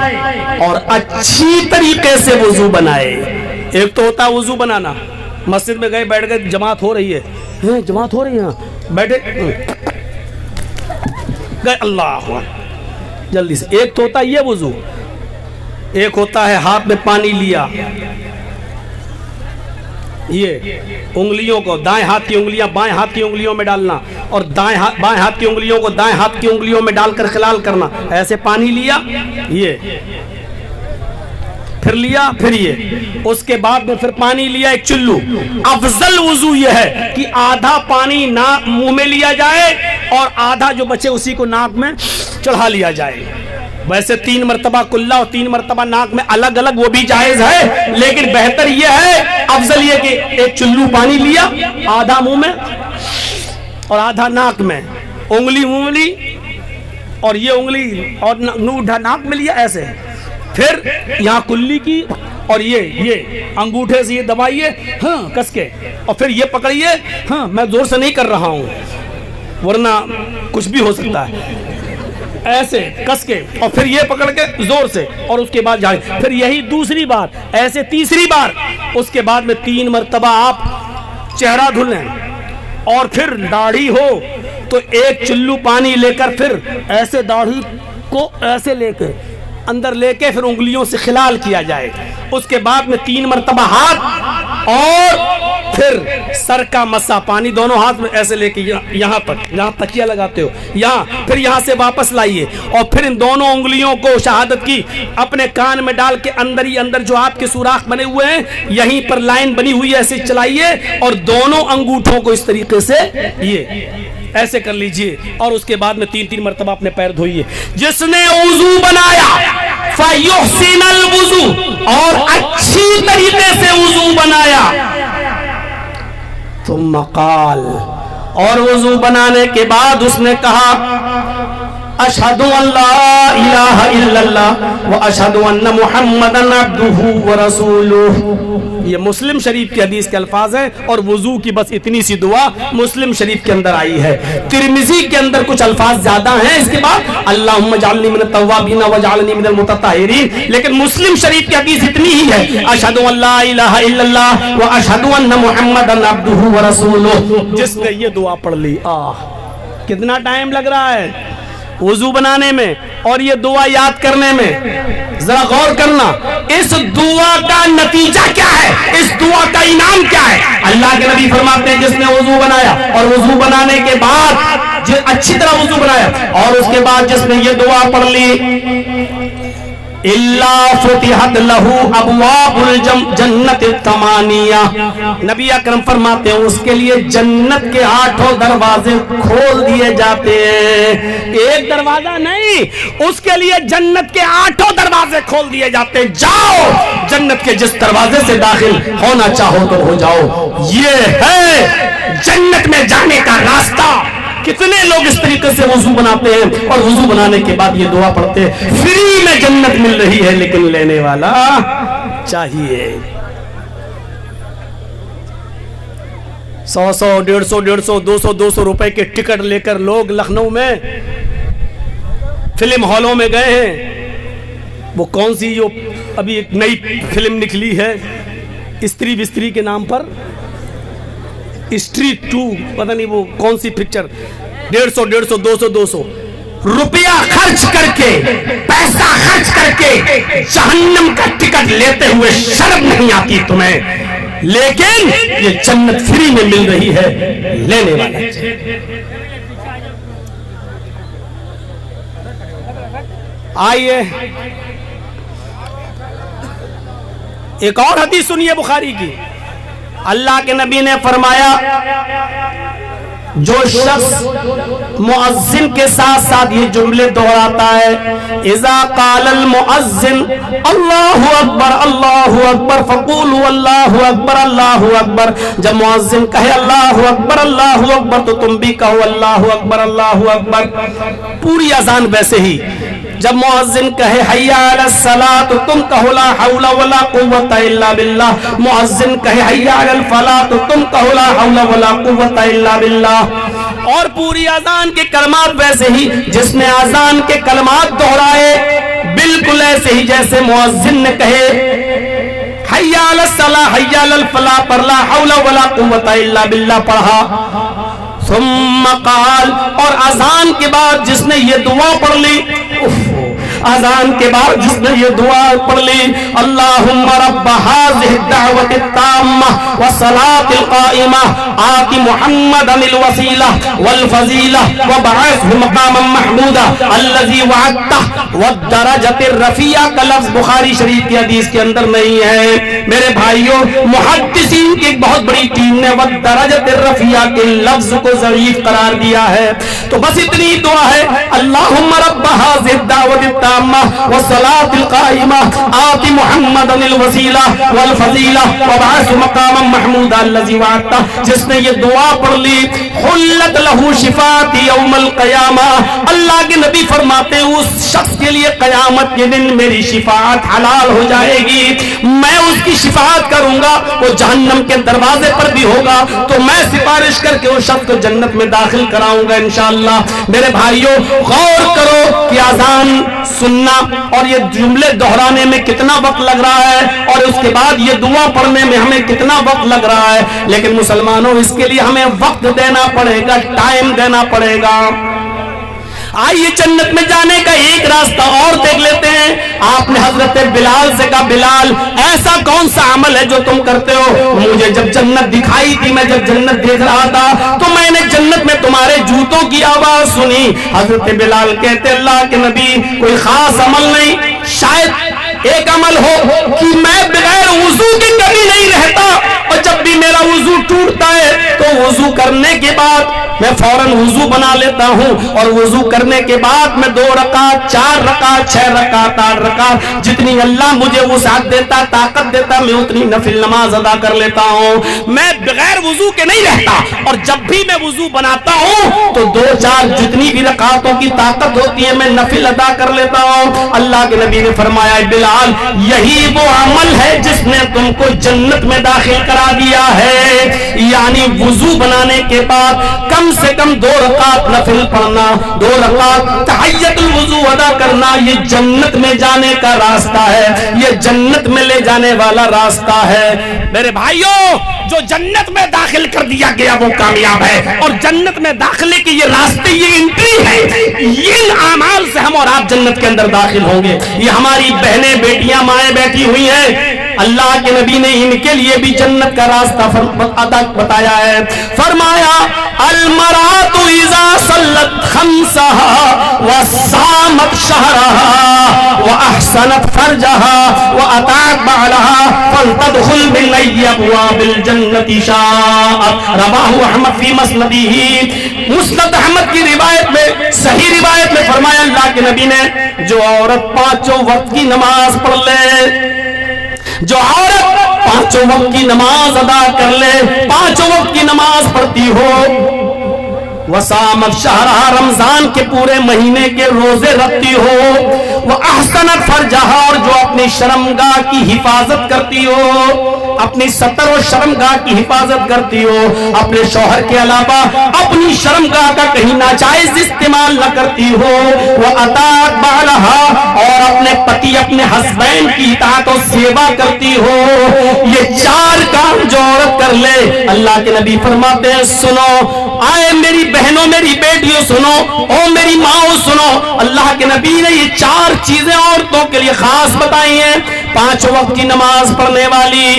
اور اچھی طریقے سے وضو بنائے۔ ایک تو ہوتا ہے وضو بنانا، مسجد میں گئے بیٹھ گئے، جماعت ہو رہی ہے، جماعت ہو رہی ہے، بیٹھے گئے اللہ جلدی سے۔ ایک تو ہوتا ہے یہ وضو، ایک ہوتا ہے ہاتھ میں پانی لیا، یہ انگلیوں کو دائیں ہاتھ کی انگلیاں بائیں ہاتھ کی انگلیوں میں ڈالنا، اور بائیں ہاتھ کی انگلیوں کو دائیں ہاتھ کی انگلیوں میں ڈال کر خلال کرنا، ایسے پانی لیا، یہ پھر لیا، پھر یہ، اس کے بعد میں پھر پانی لیا ایک چلو۔ افضل وضو یہ ہے کہ آدھا پانی منہ میں لیا جائے اور آدھا جو بچے اسی کو ناک میں چڑھا لیا جائے۔ ویسے 3 مرتبہ کلا اور 3 مرتبہ ناک میں الگ الگ وہ بھی جائز ہے، لیکن بہتر یہ ہے، افضل یہ کہ ایک چلو پانی لیا، آدھا منہ میں اور آدھا ناک میں، انگلی منہ میں لی اور یہ انگلی اور ناک میں لیا ایسے، پھر یہاں کلی کی اور یہ انگوٹھے سے یہ دبائیے ہاں کس کے، اور پھر یہ پکڑیے ہاں، میں زور سے نہیں کر رہا ہوں ورنہ کچھ بھی ہو سکتا ہے، ایسے کس کے، اور پھر یہ پکڑ کے زور سے، اور اس کے بعد جائیں، پھر یہی دوسری بار، ایسے تیسری بار، اس کے بعد میں 3 مرتبہ آپ چہرہ دھلیں، اور پھر داڑھی ہو تو ایک چلو پانی لے کر پھر ایسے داڑھی کو ایسے لے کے اندر لے کے پھر انگلیوں سے خلال کیا جائے، اس کے بعد میں 3 مرتبہ ہاتھ اور پھر سر کا مسا، پانی دونوں ہاتھ میں ایسے لے کے یہاں تک، جہاں تکیہ لگاتے ہو یہاں، پھر یہاں سے واپس لائیے، اور پھر ان دونوں انگلیوں کو شہادت کی اپنے کان میں ڈال کے اندر ہی اندر جو آپ کے سوراخ بنے ہوئے ہیں یہیں پر لائن بنی ہوئی ہے ایسے چلائیے، اور دونوں انگوٹھوں کو اس طریقے سے یہ ایسے کر لیجئے، اور اس کے بعد میں 3 مرتبہ اپنے پیر دھوئیے۔ جس نے وضو بنایا فَيُحْسِنَ الْوُضُوء، اور اچھی طریقے سے وضو بنایا، ثم قال، اور وضو بنانے کے بعد اس نے کہا اشہد ان لا الہ الا اللہ و اشہد ان محمدا عبدہ و رسولہ. یہ مسلم شریف کی حدیث کے الفاظ ہیں اور وضو کی بس اتنی سی دعا مسلم شریف کے اندر آئی ہے. ترمذی کے اندر کچھ الفاظ زیادہ ہیں اس کے بعد اللہم اجعلنی من التوابین واجعلنی من المتطہرین، لیکن مسلم شریف کی حدیث اتنی ہی ہے اشہد ان لا الہ الا اللہ و اشہد ان محمدا عبدہ و رسولہ. جس نے یہ دعا پڑھ لی کتنا ٹائم لگ رہا ہے وضو بنانے میں اور یہ دعا یاد کرنے میں. ذرا غور کرنا اس دعا کا نتیجہ کیا ہے، اس دعا کا انعام کیا ہے. اللہ کے نبی فرماتے ہیں جس نے وضو بنایا اور وضو بنانے کے بعد اچھی طرح وضو بنایا اور اس کے بعد جس نے یہ دعا پڑھ لی اِلَّا فُتِحَتْ لَهُ أَبْوَابُ الْجَنَّةِ الثَّمَانِيَةِ. نبی اکرم فرماتے ہیں اس کے لیے جنت کے 8 دروازے کھول دیے جاتے ہیں. ایک دروازہ نہیں، اس کے لیے جنت کے 8 دروازے کھول دیے جاتے ہیں. جاؤ جنت کے جس دروازے سے داخل ہونا چاہو تو ہو جاؤ. یہ ہے جنت میں جانے کا راستہ. کتنے لوگ اس طریقے سے وضو بناتے ہیں اور وضو بنانے کے بعد یہ دعا پڑھتے ہیں فری میں جنت مل رہی ہے لیکن لینے والا چاہیے. 100 150 200 روپے کے ٹکٹ لے کر لوگ لکھنؤ میں فلم ہالوں میں گئے ہیں. وہ کون سی جو ابھی ایک نئی فلم نکلی ہے استری بستری کے نام پر، اسٹریٹ 2 پتہ نہیں وہ کون سی پکچر، 150 200 روپیہ خرچ کر کے، پیسہ خرچ کر کے جہنم کا ٹکٹ لیتے ہوئے شرم نہیں آتی تمہیں؟ لیکن یہ جنت فری میں مل رہی ہے، لینے والا. آئیے ایک اور حدیث سنیے بخاری کی. اللہ کے نبی نے فرمایا جو شخص مؤذن کے ساتھ ساتھ یہ جملے دہراتا ہے اذا قال المؤذن اللہ اکبر اللہ اکبر فقولوا اللہ اکبر اللہ اکبر، جب مؤذن کہے اللہ اکبر تو تم بھی کہو اللہ اکبر. پوری اذان ویسے ہی جب مؤذن کہے حی علی الصلاۃ تو تم کہو لا حول ولا قوت الا باللہ. مؤذن کہے حی علی الفلاح تو تم کہو لا حول ولا قوت الا باللہ. اور پوری اذان کے کلمات ویسے ہی، جس نے اذان کے کلمات دہرائے بالکل ایسے ہی جیسے مؤذن نے کہے حی علی الصلاۃ حی علی الفلاح پر لا حول ولا قوت الا باللہ پڑھا. ثم قال، اور اذان کے بعد جس نے یہ دعا پڑھ لی، اذان کے بعد جس نے یہ دعا پڑھ لی اللہم رب هذه الدعوة التامة والصلاة القائمة آت محمدا الوسيلة والفضيلة وابعثه مقاما محمودا الذي وعدته والدرجة الرفيعة کا لفظ بخاری شریف کی حدیث کے اندر نہیں ہے. میرے بھائیوں، محدثین کی ایک بہت بڑی ٹیم نے والدرجة الرفيعة کے لفظ کو ضعیف قرار دیا ہے. تو بس اتنی دعا ہے اللہم رب هذه الدعوة التامة والصلاة القائمة آت محمدا الوسيلة والفضيلة وابعثه مقاما محمودا الذي وعدته. جس نے یہ دعا پڑھ لی حلت له شفاعت یوم القیامہ، اللہ کے نبی فرماتے ہیں اس شخص کے لیے قیامت کے دن میری شفاعت حلال ہو جائے گی. میں اس کی شفاعت کروں گا، وہ جہنم کے دروازے پر بھی ہوگا تو میں سفارش کر کے اس شخص کو جنت میں داخل کراؤں گا انشاءاللہ. میرے بھائیوں، غور کرو کہ اذان سننا اور یہ جملے دہرانے میں کتنا وقت لگ رہا ہے اور اس کے بعد یہ دعا پڑھنے میں ہمیں کتنا وقت لگ رہا ہے. لیکن مسلمانوں، اس کے لیے ہمیں وقت دینا پڑے گا، ٹائم دینا پڑے گا. آئیے جنت میں جانے کا ایک راستہ اور دیکھ لیتے ہیں. آپ نے حضرت بلال سے کہا بلال ایسا کون سا عمل ہے جو تم کرتے ہو؟ مجھے جب جنت دکھائی تھی، میں جب جنت دیکھ رہا تھا تو میں نے جنت میں تمہارے جوتوں کی آواز سنی. حضرت بلال کہتے اللہ کے نبی کوئی خاص عمل نہیں، شاید ایک عمل ہو کہ میں بغیر وضو کے کبھی نہیں رہتا اور جب بھی میرا وضو ٹوٹتا ہے تو وضو کرنے کے بعد میں فوراً وضو بنا لیتا ہوں، اور وضو کرنے کے بعد میں 2 رکعت 4 رکعت 6 رکعت 8 رکعت جتنی اللہ مجھے وسعت دیتا طاقت دیتا میں اتنی نفل نماز ادا کر لیتا ہوں۔ میں بغیر وضو کے نہیں رہتا، اور جب بھی میں وضو بناتا ہوں تو 2-4 جتنی بھی رکعتوں کی طاقت ہوتی ہے میں نفل ادا کر لیتا ہوں۔ اللہ کے نبی نے فرمایا بلال یہی وہ عمل ہے جس نے تم کو جنت میں داخل کرا دیا ہے، یعنی وضو بنانے کے بعد کم سے کم 2 رکعت نفل پڑھنا، 2 رکعت تحیت الوضو ادا کرنا، یہ جنت میں جانے کا راستہ ہے، یہ جنت میں لے جانے والا راستہ ہے۔ میرے بھائیوں جو جنت میں داخل کر دیا گیا وہ کامیاب ہے، اور جنت میں داخلے کے یہ راستے یہ انٹری ہے، ان اعمال سے ہم اور آپ جنت کے اندر داخل ہوں گے۔ یہ ہماری بہنیں بیٹیاں مائیں بیٹھی ہوئی ہیں، اللہ کے نبی نے ان کے لیے بھی جنت کا راستہ بتایا ہے۔ فرمایا المرأة اذا صلت خمسها وصامت شهرها واحسنت فرجها واتعت بعلها فلتدخل من اي ابواب الجنة شاءت، رواه احمد فی مسنده۔ مسند احمد کی روایت میں صحیح روایت میں فرمایا اللہ کے نبی نے جو عورت 5 وقت کی نماز پڑھ لے، جو عورت 5 وقت کی نماز ادا کر لے، 5 وقت کی نماز پڑھتی ہو، وصامت شہرہا رمضان کے پورے مہینے کے روزے رکھتی ہو، وَأَحْسَنَتْ فَرْجَهَا اور جو اپنی شرمگاہ کی حفاظت کرتی ہو، اپنی ستر و شرمگاہ کی حفاظت کرتی ہو، اپنے شوہر کے علاوہ اپنی شرمگاہ کا کہیں ناجائز استعمال نہ کرتی ہو، وَأَطَاعَتْ بَعْلَهَا اور اپنے پتی اپنے ہسبینڈ کی اطاعت و سیوا کرتی ہو، یہ 4 کام جو عورت کر لے، اللہ کے نبی فرماتے ہیں سنو آئے میری بہنوں میری بیٹیوں سنو، او میری ماؤں سنو، اللہ کے نبی نے یہ 4 چیزیں عورتوں کے لیے خاص بتائی ہیں۔ 5 وقت کی نماز پڑھنے والی،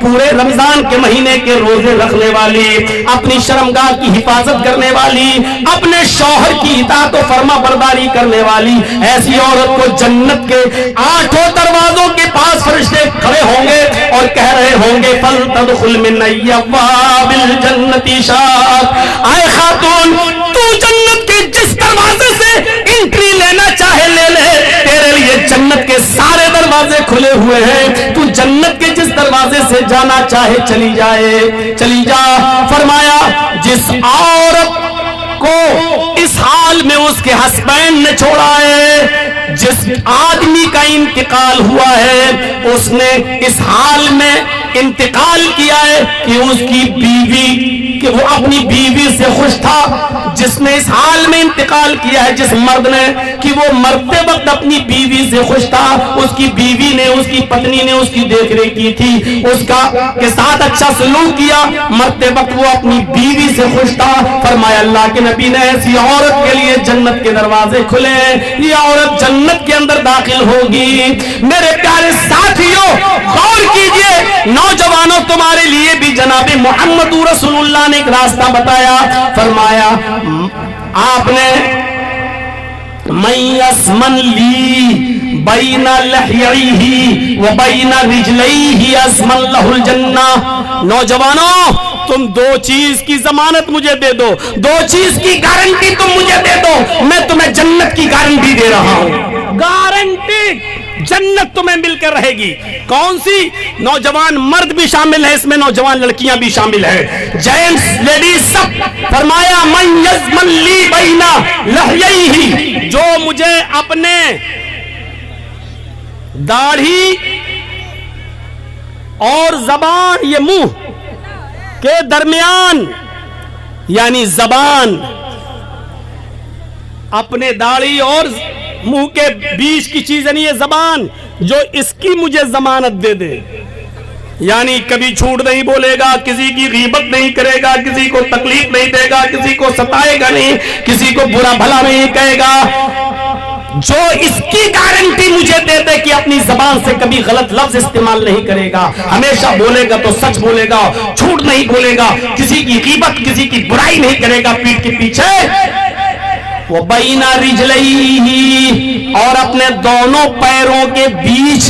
پورے رمضان کے مہینے کے روزے رکھنے والی، اپنی شرمگاہ کی حفاظت کرنے والی، اپنے شوہر کی اطاعت و فرما برداری کرنے والی، ایسی عورت کو جنت کے 8 دروازوں کے پاس فرشتے کھڑے ہوں گے اور کہہ رہے ہوں گے فَلْتَدْخُلْ مِنْ أَيِّ أَبْوَابِ الْجَنَّةِ شَاءَتْ، اے خاتون تو جنت کے جس دروازے سے انٹری لینا چاہے لے لے، تیرے لیے جنت کے سارے دروازے کھلے ہوئے ہیں، تو جنت کے جس دروازے سے جانا چاہے چلی جائے چلی جا۔ فرمایا جس عورت کو اس حال میں اس کے ہسبینڈ نے چھوڑا ہے، جس آدمی کا انتقال ہوا ہے اس نے اس حال میں انتقال کیا ہے کہ اس کی بیوی کہ وہ اپنی بیوی سے خوش تھا، جس نے اس حال میں انتقال کیا ہے جس مرد نے کہ وہ مرتے وقت اپنی بیوی سے خوش تھا، اس کی بیوی نے اس کی پتنی نے اس کی دیکھ ریکھ کی تھی، اس کا کے ساتھ اچھا سلوک کیا، مرتے وقت وہ اپنی بیوی سے خوش تھا۔ فرمایا اللہ کے نبی نے ایسی عورت کے لیے جنت کے دروازے کھلے، یہ عورت جنت کے اندر داخل ہوگی۔ میرے پیارے ساتھیوں غور کیجئے، نوجوانوں تمہارے لیے بھی جناب محمد رسول اللہ نے ایک راستہ بتایا۔ فرمایا آپ نے من یسمن لی بین لحیہ و بین رجلیہ اسمن لہ الجنہ، نوجوانوں تم 2 چیز کی ضمانت مجھے دے دو، 2 چیز کی گارنٹی تم مجھے دے دو، میں تمہیں جنت کی گارنٹی دے رہا ہوں، گارنٹی جنت تمہیں مل کر رہے گی۔ کون سی؟ نوجوان مرد بھی شامل ہے اس میں، نوجوان لڑکیاں بھی شامل ہیں، جینٹس لیڈیز سب۔ فرمایا من یضمن لی بین لحیہ، جو مجھے اپنے داڑھی اور زبان یہ منہ کے درمیان، یعنی زبان اپنے داڑھی اور منہ کے بیچ کی چیز یعنی یہ زبان، جو اس کی مجھے ضمانت دے دے، یعنی کبھی جھوٹ نہیں بولے گا، کسی کی غیبت نہیں کرے گا، کسی کو تکلیف نہیں دے گا، کسی کو ستائے گا نہیں، کسی کو برا بھلا نہیں کہے گا، جو اس کی گارنٹی مجھے دے دے کہ اپنی زبان سے کبھی غلط لفظ استعمال نہیں کرے گا، ہمیشہ بولے گا تو سچ بولے گا، جھوٹ نہیں بولے گا، کسی کی غیبت کسی کی برائی نہیں کرے گا پیٹھ کے پیچھے، وَبَيْنَ رِجْلَيْهِ اور اپنے دونوں پیروں کے بیچ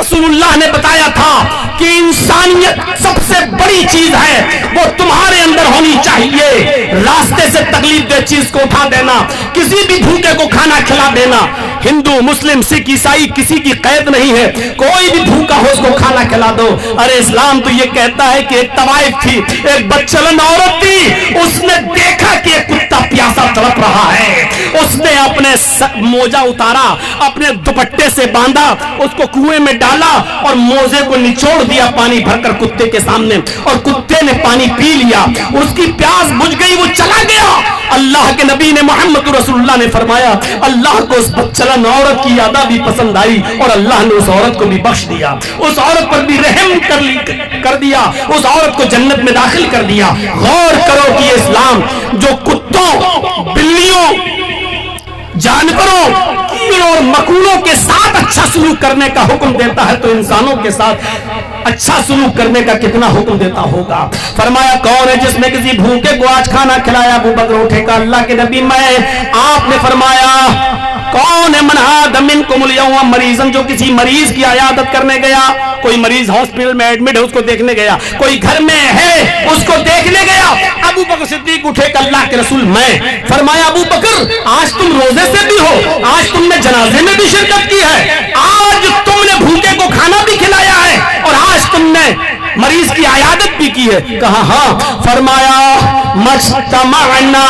رسول اللہ نے بتایا تھا کہ انسانیت سب سے بڑی چیز ہے، وہ تمہارے اندر ہونی چاہیے۔ راستے سے تکلیف دہ چیز کو اٹھا دینا، کسی بھی بھوکے کو کھانا کھلا دینا۔ ہندو، مسلم، سکھ، عیسائی کسی کی قید نہیں ہے، کوئی بھی بھوکا ہو اس کو کھانا کھلا دو۔ ارے اسلام تو یہ کہتا ہے کہ ایک طوائف تھی، ایک بدچلن عورت تھی، اس نے دیکھا کہ ایک کتا پیاسا تڑپ رہا ہے، اس نے اپنے موزہ اتارا، اپنے دوپٹے سے باندھا، اس کو کنویں میں ڈالا اور موزے کو نچوڑ دیا پانی بھر کر کتے کے سامنے، اور کتے نے پانی پی لیا، اس کی پیاس بجھ گئی، وہ چلا گیا۔ اللہ کے نبی نے محمد رسول اللہ نے فرمایا اللہ کو اس بدچلن عورت کی یادہ بھی پسند آئی اور اللہ نے اس عورت کو بھی بخش دیا، اس عورت پر بھی رحم کر دیا، اس عورت کو جنت میں داخل کر دیا۔ غور کرو کہ یہ اسلام جو کتوں، بلیوں، جانوروں، کیڑوں اور مکوڑوں کے ساتھ اچھا سلوک کرنے کا حکم دیتا ہے تو انسانوں کے ساتھ اچھا سلوک کرنے کا کتنا حکم دیتا ہوگا۔ فرمایا کون ہے جس نے کسی بھوکے کو آج کھانا کھلایا؟ ابو بکر اٹھے کہا اللہ کے نبی میں۔ آپ نے فرمایا کون ہے؟ من عاد منکم الیوم مریضا، جو کسی مریض کی عیادت کرنے گیا، کوئی مریض ہاسپٹل میں ایڈمٹ ہے اس کو دیکھنے گیا، کوئی گھر میں ہے اس کو دیکھنے گیا۔ ابو بکر صدیق اٹھے کہ اللہ کے رسول میں۔ فرمایا ابو بکر آج تم روزے سے بھی ہو، آج تم نے جنازے میں بھی شرکت کی ہے، آج تم نے بھوکے کو کھانا بھی کھلایا ہے، اور آج تم نے مریض کی عیادت بھی کی ہے۔ کہا ہاں۔ فرمایا مجتمعنا،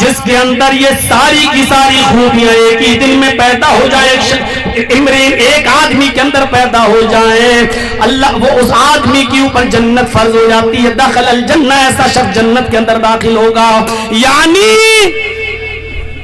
جس کے اندر یہ ساری کی ساری خوبیاں ایک ہی دن میں پیدا ہو جائے، ایک آدمی کے اندر پیدا ہو جائیں، اللہ وہ اس آدمی کے اوپر جنت فرض ہو جاتی ہے۔ دخل الجنہ، ایسا شخص جنت کے اندر داخل ہوگا۔ یعنی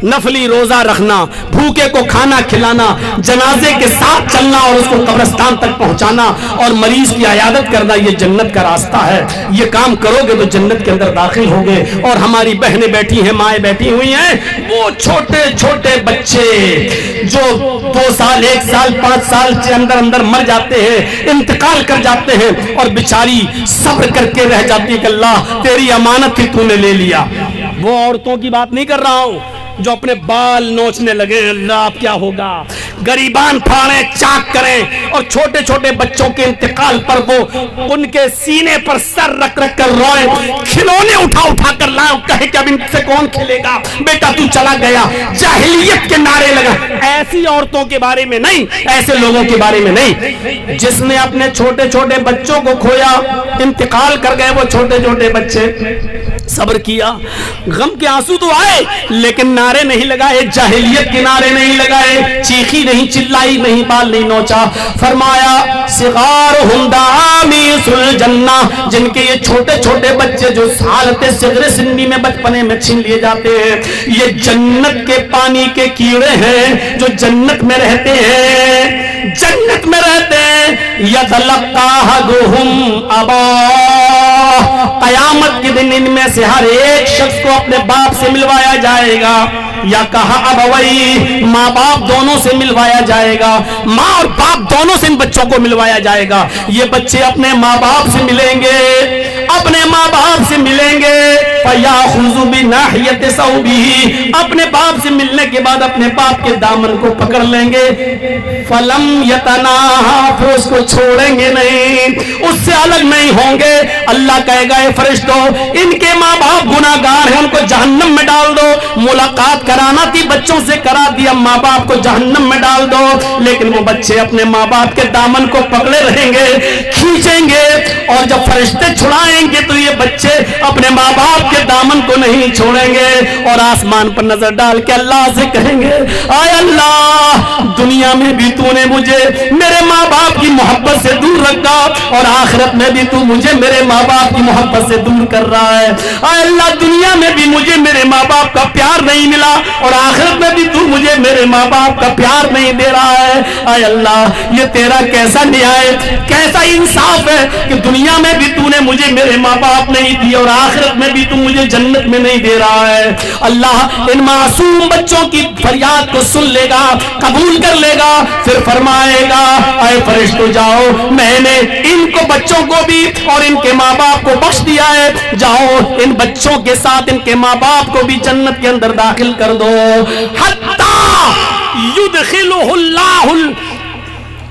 نفلی روزہ رکھنا، بھوکے کو کھانا کھلانا، جنازے کے ساتھ چلنا اور اس کو قبرستان تک پہنچانا اور مریض کی عیادت کرنا، یہ جنت کا راستہ ہے۔ یہ کام کرو گے تو جنت کے اندر داخل ہوگے۔ اور ہماری بہنیں بیٹھی ہیں، مائیں بیٹھی ہوئی ہیں، وہ چھوٹے چھوٹے بچے جو 2 سال 1 سال 5 سال کے اندر اندر مر جاتے ہیں، انتقال کر جاتے ہیں، اور بیچاری صبر کر کے رہ جاتی ہے کہ اللہ تیری امانت تھی تو نے لے لیا۔ وہ عورتوں کی بات نہیں کر رہا ہوں جو اپنے بال نوچنے لگے، اللہ اب کیا ہوگا، گریبان پھاڑیں، چاک کریں، اور چھوٹے چھوٹے بچوں کے انتقال پر وہ ان کے سینے پر سر رکھ رکھ کر روئیں، کھلونے اٹھا اٹھا کر لائیں، کہے کہ اب ان سے کون کھیلے گا، بیٹا تو چلا گیا، جاہلیت کے نعرے لگا۔ ایسی عورتوں کے بارے میں نہیں، ایسے لوگوں کے بارے میں نہیں۔ جس نے اپنے چھوٹے چھوٹے بچوں کو کھویا، انتقال کر گئے وہ چھوٹے چھوٹے بچے، صبر کیا، غم کے آنسو تو آئے لیکن نعرے نہیں لگائے، جاہلیت کے نعرے نہیں لگائے، چیخی نہیں، چلائی نہیں، بال نہیں نوچا۔ فرمایا صغارہم دعامیس الجنہ، جن کے یہ چھوٹے چھوٹے بچے جو حالت صغر سنی میں بچپنے میں چھین لیے جاتے ہیں، یہ جنت کے پانی کے کیڑے ہیں جو جنت میں رہتے ہیں، جنت میں رہتے ہیں۔ یتلقاہم ابا، قیامت کے دن ان میں سے ہر ایک شخص کو اپنے باپ سے ملوایا جائے گا، یا کہا ابوئی، ماں باپ دونوں سے ملوایا جائے گا، ماں اور باپ دونوں سے ان بچوں کو ملوایا جائے گا۔ یہ بچے اپنے ماں باپ سے ملیں گے، اپنے ماں باپ سے ملیں گے، فَيَأْخُذُ بِنَاحِيَةِ ثَوْبِهِ، اپنے باپ سے ملنے کے بعد اپنے باپ کے دامن کو پکڑ لیں گے، فَلَمْ يَتَنَاهَا، پھر اس کو چھوڑیں گے نہیں، اس سے الگ نہیں ہوں گے۔ اللہ کہے گا اے فرشتوں، ان کے ماں باپ گناہگار ہیں، ان کو جہنم میں ڈال دو۔ ملاقات کرانا تھی بچوں سے، کرا دیا، ماں باپ کو جہنم میں ڈال دو، لیکن وہ بچے اپنے ماں باپ کے دامن کو پکڑے رہیں گے، کھینچیں گے، اور جب فرشتے چھڑائیں گے تو یہ بچے اپنے ماں باپ کے دامن کو نہیں چھوڑیں گے، اور آسمان پر نظر ڈال کے اللہ سے کہیں گے اے اللہ، دنیا میں بھی تو نے مجھے میرے ماں باپ کی محبت سے دور رکھا، اور آخرت میں بھی تو مجھے میرے ماں باپ کی محبت سے دور کر رہا ہے۔ اے اللہ، دنیا میں بھی مجھے میرے ماں باپ کا پیار نہیں ملا، اور آخرت میں بھی تو مجھے میرے ماں باپ کا پیار نہیں دے رہا ہے۔ اے اللہ، یہ تیرا کیسا نیائے، کیسا انصاف ہے کہ دنیا میں بھی تو نے مجھے میرے ماں باپ نہیں دیے، اور آخرت میں بھی تو مجھے جنت میں نہیں دے رہا ہے۔ اللہ ان معصوم بچوں کی فریاد کو سن لے گا، قبول کر لے گا، پھر فرمائے گا اے فرشتوں جاؤ، میں نے ان کو بچوں کو بھی اور ان کے ماں باپ کو بخش دیا ہے، جاؤ ان بچوں کے ساتھ ان کے ماں باپ کو بھی جنت کے اندر داخل کر دو۔ حتی یدخلہ اللہ